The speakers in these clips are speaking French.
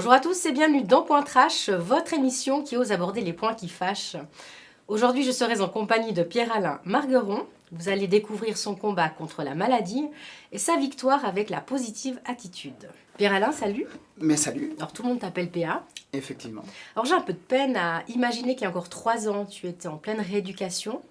Bonjour à tous et bienvenue dans Point Trash, votre émission qui ose aborder les points qui fâchent. Aujourd'hui, je serai en compagnie de Pierre-Alain Margueron. Vous allez découvrir son combat contre la maladie et sa victoire avec la positive attitude. Pierre-Alain, salut. Mais salut. Alors tout le monde t'appelle PA. Effectivement. Alors j'ai un peu de peine à imaginer qu'il y a encore 3 ans, tu étais en pleine rééducation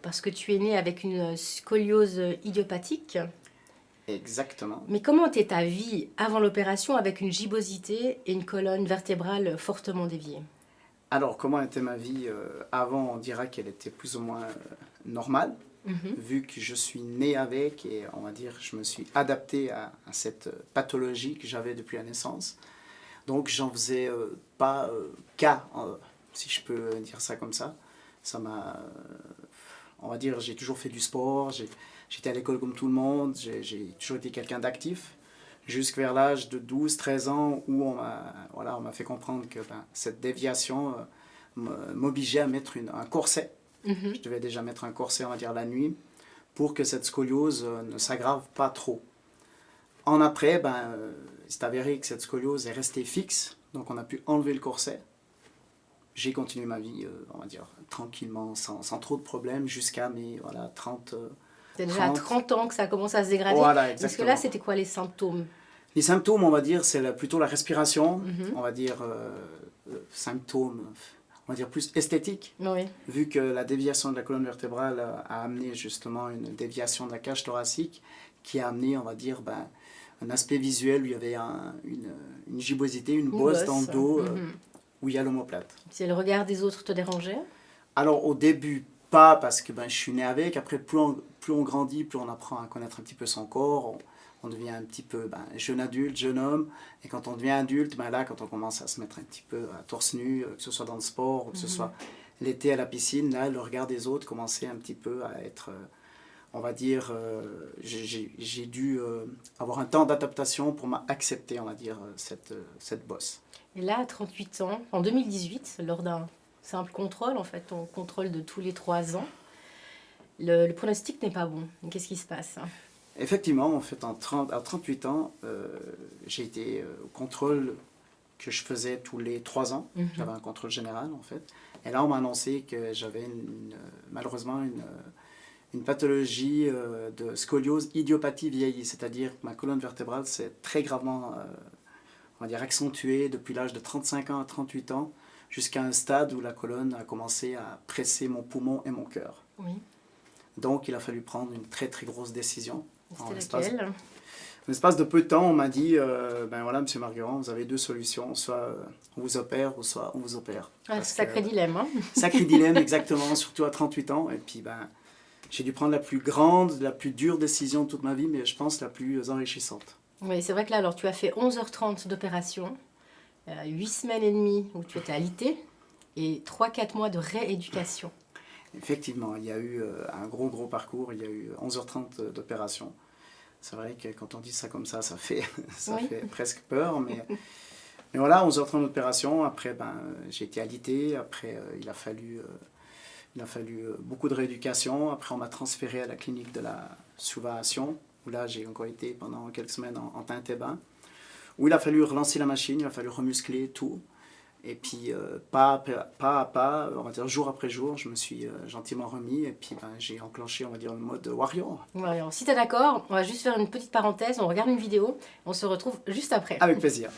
parce que tu es né avec une scoliose idiopathique. Exactement. Mais comment était ta vie avant l'opération avec une gibbosité et une colonne vertébrale fortement déviée? Alors, comment était ma vie avant? On dira qu'elle était plus ou moins normale, vu que je suis né avec et on va dire je me suis adapté à cette pathologie que j'avais depuis la naissance. Donc, j'en faisais pas cas, si je peux dire ça comme ça. Ça m'a, on va dire, j'ai toujours fait du sport, j'étais à l'école comme tout le monde, j'ai toujours été quelqu'un d'actif. Jusqu'à l'âge de 12-13 ans où on m'a fait comprendre que cette déviation m'obligeait à mettre un corset. Je devais déjà mettre un corset, on va dire, la nuit, pour que cette scoliose ne s'aggrave pas trop. En après, c'est avéré que cette scoliose est restée fixe, donc on a pu enlever le corset. J'ai continué ma vie, on va dire, tranquillement, sans trop de problèmes, jusqu'à mes 30... C'est déjà à 30 ans que ça commence à se dégrader. Voilà, exactement. Parce que là, c'était quoi les symptômes? Les symptômes, on va dire, c'est plutôt la respiration, on va dire symptômes, on va dire plus esthétiques, Oui. vu que la déviation de la colonne vertébrale a amené justement une déviation de la cage thoracique qui a amené, on va dire, un aspect visuel où il y avait une gibbosité, une bosse dans le dos où il y a l'omoplate. Si le regard des autres te dérangeait? Alors au début, pas parce que je suis né avec, après plus on grandit, plus on apprend à connaître un petit peu son corps, on devient un petit peu jeune adulte, jeune homme, et quand on devient adulte, là, quand on commence à se mettre un petit peu à torse nu, que ce soit dans le sport, ou que ce soit l'été à la piscine, là, le regard des autres commençait un petit peu à être, on va dire, j'ai dû avoir un temps d'adaptation pour m'accepter, on va dire, cette bosse. Et là, à 38 ans, en 2018, lors d'un simple contrôle, en fait, on contrôle de tous les 3 ans, le pronostic n'est pas bon. Qu'est-ce qui se passe? Effectivement, en fait, à 38 ans, j'ai été au contrôle que je faisais tous les 3 ans. J'avais un contrôle général, en fait. Et là, on m'a annoncé que j'avais malheureusement une pathologie de scoliose idiopathie vieillie, c'est-à-dire que ma colonne vertébrale s'est très gravement, on va dire, accentuée depuis l'âge de 35 ans à 38 ans, jusqu'à un stade où la colonne a commencé à presser mon poumon et mon cœur. Oui. Donc, il a fallu prendre une très, très grosse décision. C'était laquelle? En l'espace de peu de temps, on m'a dit, voilà, monsieur Margueron, vous avez 2 solutions, soit on vous opère, ou soit on vous opère. Sacré dilemme, hein? Sacré dilemme, exactement, surtout à 38 ans. Et puis, j'ai dû prendre la plus grande, la plus dure décision de toute ma vie, mais je pense la plus enrichissante. Oui, c'est vrai que là, alors, tu as fait 11h30 d'opération, 8 semaines et demie où tu étais alité, et 3-4 mois de rééducation. Effectivement, il y a eu un gros parcours, il y a eu 11h30 d'opération. C'est vrai que quand on dit ça comme ça fait presque peur, mais voilà, 11h30 d'opération, après j'ai été alité, après il a fallu beaucoup de rééducation, après on m'a transféré à la clinique de la Souvation, où là j'ai encore été pendant quelques semaines en teint et bain, où il a fallu relancer la machine, il a fallu remuscler tout. Et puis, pas à pas, on va dire jour après jour, je me suis gentiment remis et puis j'ai enclenché, on va dire, le mode warrior. Ouais, alors, si tu es d'accord, on va juste faire une petite parenthèse, on regarde une vidéo, on se retrouve juste après. Avec plaisir.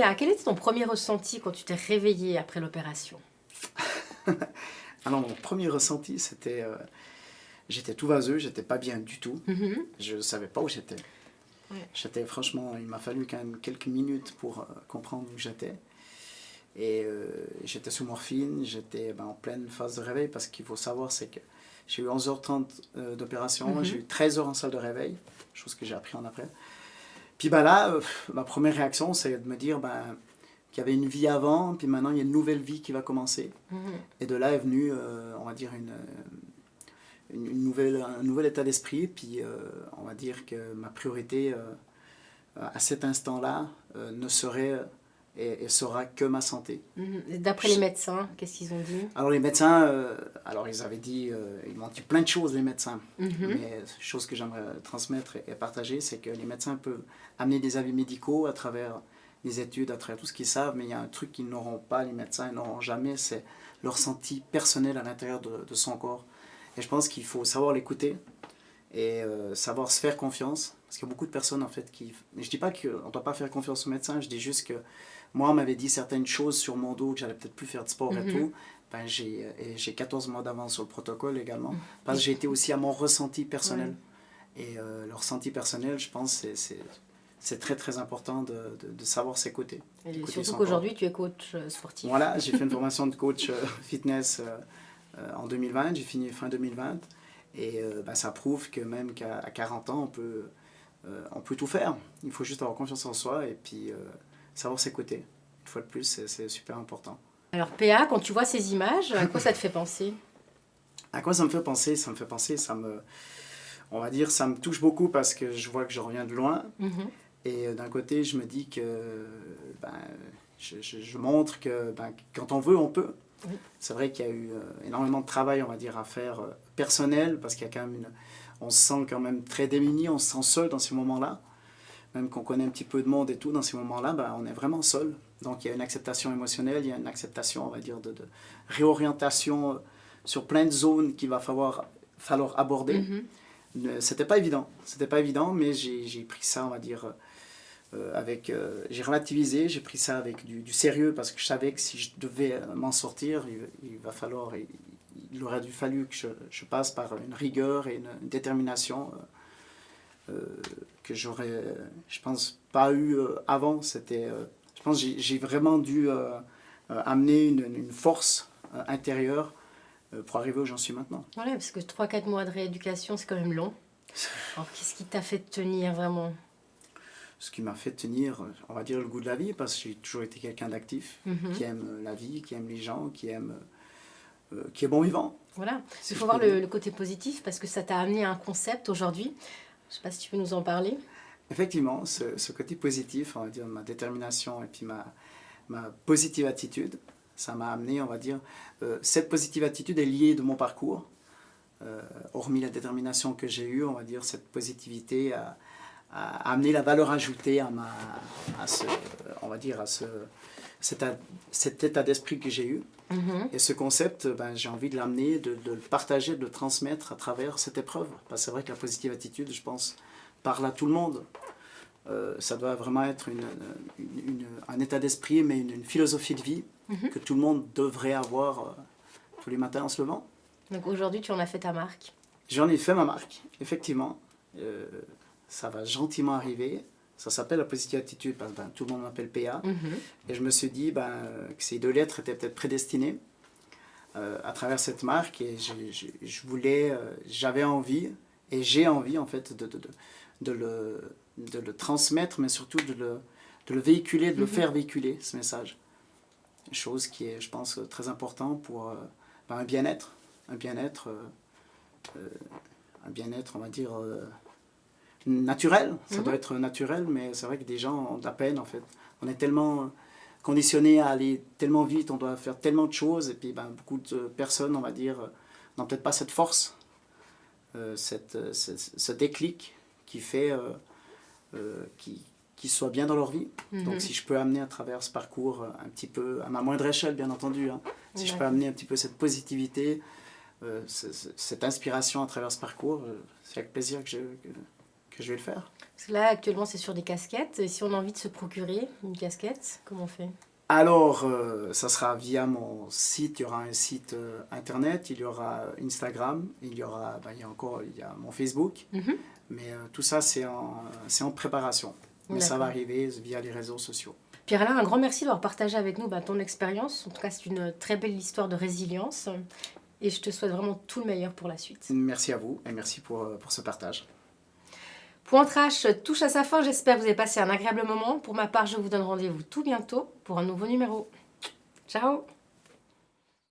P.A., quel était ton premier ressenti quand tu t'es réveillé après l'opération? Alors, mon premier ressenti, c'était... j'étais tout vaseux, j'étais pas bien du tout. Je savais pas où j'étais. Ouais. J'étais franchement... Il m'a fallu quand même quelques minutes pour comprendre où j'étais. Et j'étais sous morphine, j'étais en pleine phase de réveil, parce qu'il faut savoir, c'est que j'ai eu 11h30 d'opération, j'ai eu 13 heures en salle de réveil, chose que j'ai appris en après. Puis là, ma première réaction, c'est de me dire qu'il y avait une vie avant, puis maintenant il y a une nouvelle vie qui va commencer. Et de là est venu, on va dire, un nouvel état d'esprit, puis on va dire que ma priorité à cet instant-là ne serait et sera que ma santé. D'après les médecins, qu'est-ce qu'ils ont dit? Alors les médecins, alors ils avaient dit, ils m'ont dit plein de choses les médecins, mais chose que j'aimerais transmettre et partager, c'est que les médecins peuvent amener des avis médicaux à travers les études, à travers tout ce qu'ils savent, mais il y a un truc qu'ils n'auront pas, les médecins n'auront jamais, c'est leur ressenti personnel à l'intérieur de son corps. Et je pense qu'il faut savoir l'écouter et savoir se faire confiance, parce qu'il y a beaucoup de personnes en fait qui... Je dis pas qu'on ne doit pas faire confiance aux médecins, je dis juste que moi, on m'avait dit certaines choses sur mon dos, que j'allais peut-être plus faire de sport et tout. J'ai 14 mois d'avance sur le protocole également, parce que j'ai été aussi à mon ressenti personnel. Ouais. Et le ressenti personnel, je pense, c'est très très important de savoir s'écouter. Et surtout qu'aujourd'hui, tu es coach sportif. Voilà, j'ai fait une formation de coach fitness en 2020, j'ai fini fin 2020. Et ça prouve que même qu'à 40 ans, on peut tout faire. Il faut juste avoir confiance en soi et puis... savoir s'écouter, une fois de plus, c'est super important. Alors P.A., quand tu vois ces images, à quoi ça te fait penser? À quoi ça me fait penser? On va dire, ça me touche beaucoup parce que je vois que je reviens de loin. Et d'un côté, je me dis que je montre que quand on veut, on peut. Oui. C'est vrai qu'il y a eu énormément de travail, on va dire, à faire personnel, parce qu'il y a quand même on se sent quand même très démuni, on se sent seul dans ces moments-là. Même qu'on connaît un petit peu de monde et tout, dans ces moments-là, on est vraiment seul. Donc il y a une acceptation émotionnelle, il y a une acceptation, on va dire, de réorientation sur plein de zones qu'il va falloir aborder. C'était pas évident, mais j'ai pris ça, on va dire, j'ai relativisé, j'ai pris ça avec du sérieux, parce que je savais que si je devais m'en sortir, il aurait fallu que je passe par une rigueur et une détermination que j'aurais, je pense, pas eu avant. Je pense que j'ai vraiment dû amener une force intérieure pour arriver où j'en suis maintenant. Voilà, parce que 3-4 mois de rééducation, c'est quand même long. Alors, qu'est-ce qui t'a fait tenir vraiment? Ce qui m'a fait tenir, on va dire, le goût de la vie, parce que j'ai toujours été quelqu'un d'actif, qui aime la vie, qui aime les gens, qui est bon vivant. Voilà, il faut voir le côté positif, parce que ça t'a amené à un concept aujourd'hui. Je ne sais pas si tu peux nous en parler. Effectivement, ce côté positif, on va dire, ma détermination et puis ma positive attitude, ça m'a amené, on va dire, cette positive attitude est liée de mon parcours. Hormis la détermination que j'ai eue, on va dire, cette positivité a amené la valeur ajoutée cet état d'esprit que j'ai eu. Et ce concept, j'ai envie de l'amener, de le partager, de le transmettre à travers cette épreuve. Parce que c'est vrai que la positive attitude, je pense, parle à tout le monde. Ça doit vraiment être un état d'esprit, mais une philosophie de vie que tout le monde devrait avoir tous les matins en se levant. Donc aujourd'hui, tu en as fait ta marque? J'en ai fait ma marque, effectivement. Ça va gentiment arriver. Ça s'appelle la positive attitude, parce que tout le monde m'appelle P.A. Et je me suis dit que ces 2 lettres étaient peut-être prédestinées à travers cette marque. Et j'avais envie, et j'ai envie en fait de le transmettre, mais surtout de le véhiculer, de le faire véhiculer, ce message. Chose qui est, je pense, très important pour un bien-être. Un bien-être, on va dire... naturel, ça doit être naturel, mais c'est vrai que des gens ont de la peine en fait. On est tellement conditionnés à aller tellement vite, on doit faire tellement de choses, et puis beaucoup de personnes, on va dire, n'ont peut-être pas cette force, ce déclic qui fait qu'ils soient bien dans leur vie. Donc si je peux amener à travers ce parcours un petit peu, à ma moindre échelle bien entendu, si je peux amener un petit peu cette positivité, cette inspiration à travers ce parcours, c'est avec plaisir que que je vais le faire. Parce que là, actuellement, c'est sur des casquettes. Et si on a envie de se procurer une casquette, comment on fait? Alors, ça sera via mon site. Il y aura un site internet, il y aura Instagram, il y aura, il y a mon Facebook. Mhm. Mais tout ça, c'est en préparation. Mais ça va arriver via les réseaux sociaux. Pierre-Alain, un grand merci d'avoir partagé avec nous ton expérience. En tout cas, c'est une très belle histoire de résilience. Et je te souhaite vraiment tout le meilleur pour la suite. Merci à vous et merci pour ce partage. Point Trash touche à sa fin. J'espère que vous avez passé un agréable moment. Pour ma part, je vous donne rendez-vous tout bientôt pour un nouveau numéro. Ciao!